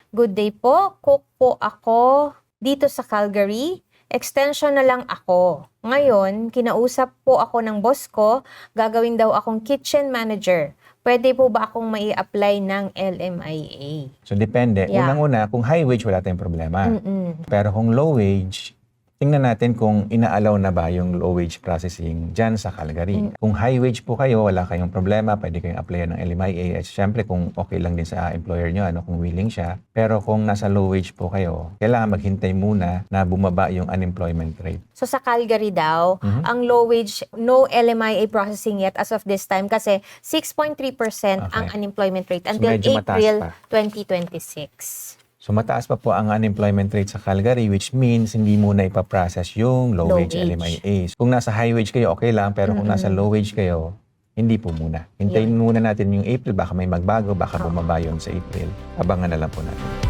Good day po, cook po ako dito sa Calgary. Extension na lang ako. Ngayon, kinausap po ako ng boss ko, gagawin daw akong kitchen manager. Pwede po ba akong mai-apply ng LMIA? So, depende. Yeah. Unang-una, kung high wage, wala tayong problema. Pero kung low wage, tingnan natin kung ina-allow na ba yung low wage processing dyan sa Calgary. Kung high wage po kayo, wala kayong problema, pwede kayong applyan ng LMIA. At syempre, kung okay lang din sa employer nyo, kung willing siya. Pero kung nasa low wage po kayo, kailangan maghintay muna na bumaba yung unemployment rate. So sa Calgary daw, ang low wage, no LMIA processing yet as of this time kasi 6.3% ang unemployment rate until medyo mataas April pa. 2026. So mataas pa po ang unemployment rate sa Calgary, which means hindi muna ipaprocess yung low wage LMIA. Kung nasa high wage kayo, okay lang. Pero kung nasa low wage kayo, hindi po muna. Hintayin muna natin yung April. Baka may magbago, baka bumaba yun sa April. Abangan na lang po natin.